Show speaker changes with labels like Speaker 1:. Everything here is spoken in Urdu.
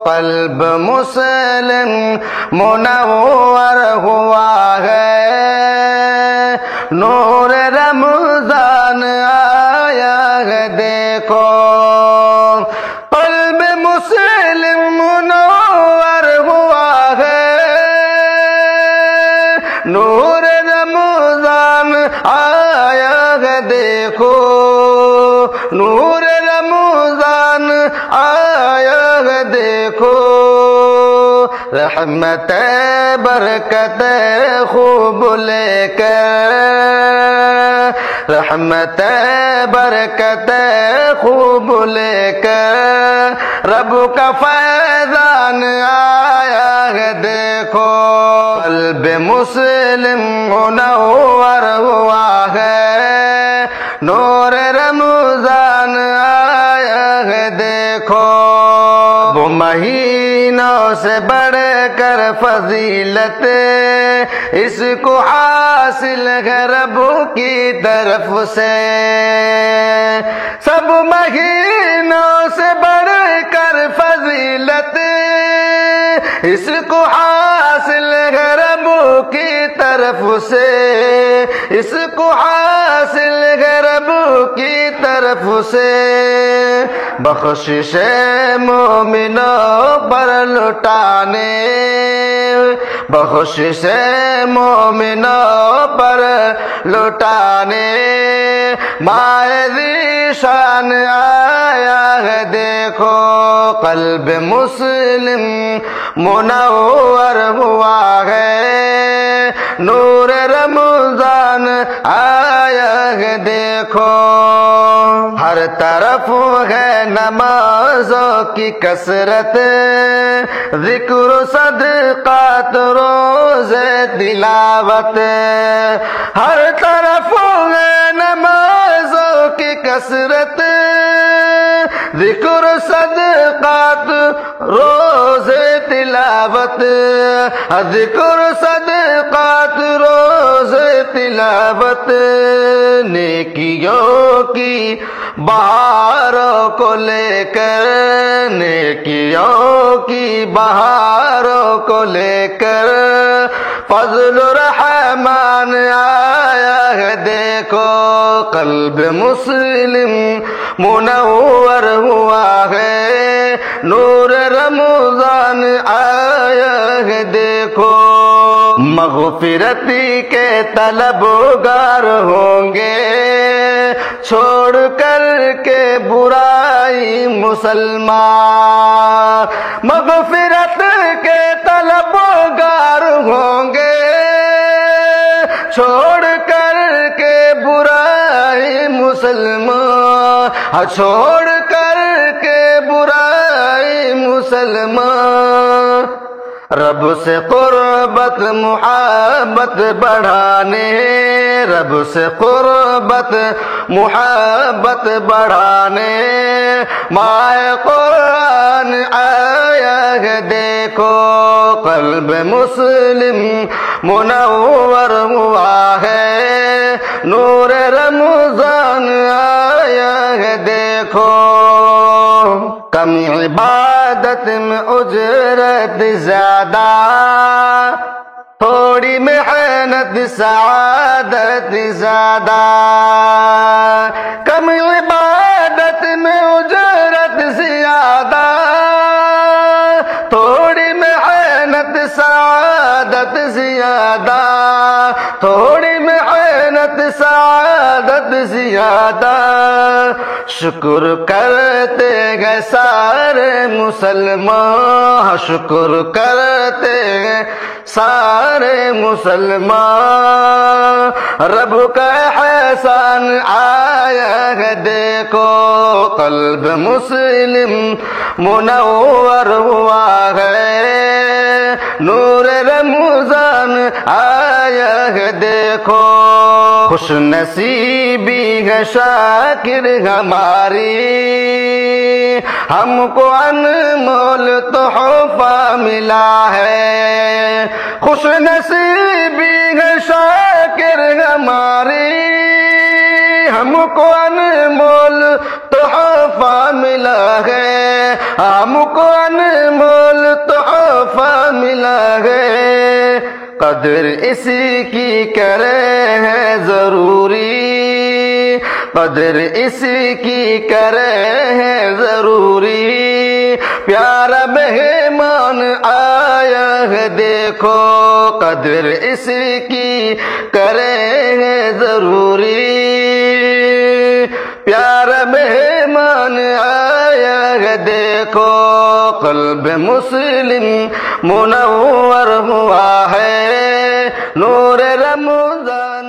Speaker 1: قلب مسلم منور ہوا ہے، نور رمضان آیا ہے دیکھو، قلب مسلم منور ہوا ہے، نور رمضان آیا ہے دیکھو، نور رمضان آیا ہے دیکھو، رحمت برکت خوب لے کر، رحمت برکت خوب لے کر، رب کا فیضان آیا ہے دیکھو، قلب مسلم منور ہوا ہے، نور رمضان آیا ہے دیکھو، وہ مہینوں سے بڑھ کر فضیلت اس کو حاصل ہے رب کی طرف سے، سب مہینوں سے بڑھ کر فضیلت اس کو حاصل ہے رب کی طرف سے، اس کو حاصل ہے رب کی طرف سے، بخشش مومنوں پر لٹانے، بخشش مومنوں پر لٹانے، ماہ ذیشان آیا ہے دیکھو، قلب مسلم منور ہوا ہے، نور رمضان آیا ہے دیکھو، ہر طرف ہے نمازوں کی کثرت، ذکر صدقات روزے تلاوت، ہر طرف ہے نمازوں کی کثرت، ذکر صدقات روزے تلاوت، ذکر صدقات روزے تلاوت، نیکیوں کی بہاروں کو لے کر، نیکیوں کی بہاروں کو لے کر، فضل الرحمن آیا ہے دیکھو، قلب مسلم منور ہوا ہے، نور رمضان آیا ہے دیکھو، مغفرتی کے طلبگار ہوں گے، چھوڑ کر کے برائی مسلمان، مغفرت کے طلبگار ہوں گے، چھوڑ کر کے برائی مسلمان، چھوڑ کر کے برائی مسلمان، رب سے قربت محبت بڑھانے، رب سے قربت محبت بڑھانے، ماہ قرآن آیا ہے دیکھو، قلب مسلم منور ہوا ہے، نور رمضان آیا ہے دیکھو، کم عبادت میں اجرت زیادہ، تھوڑی محنت سعادت زیادہ، کم عبادت میں اجرت زیادہ، تھوڑی محنت سعادت زیادہ، تھوڑی محنت سعادت زیادہ، شکر کرتے ہیں سارے مسلمان، شکر کرتے ہیں سارے مسلمان، رب کا احسان آیا ہے دیکھو، قلب مسلم منور ہوا ہے، نور رمضان آیا ہے دیکھو، خوش نصیبی ہے شاکر ہماری، ہم کو انمول تحفہ ملا ہے، خوش نصیبی ہے شاکر ہماری، ہم کو انمول تحفہ ملا ہے، ہم کو انمول ملا ہے قدر اسی کی کرے ہے ضروری قدر اسی کی کرے ہے ضروری پیارا مہمان آیا ہے دیکھو قدر اسی کی کرے ہے ضروری پیارا مہمان آیا ہے دیکھو قلب مسلم منور ہوا ہے نور رمضان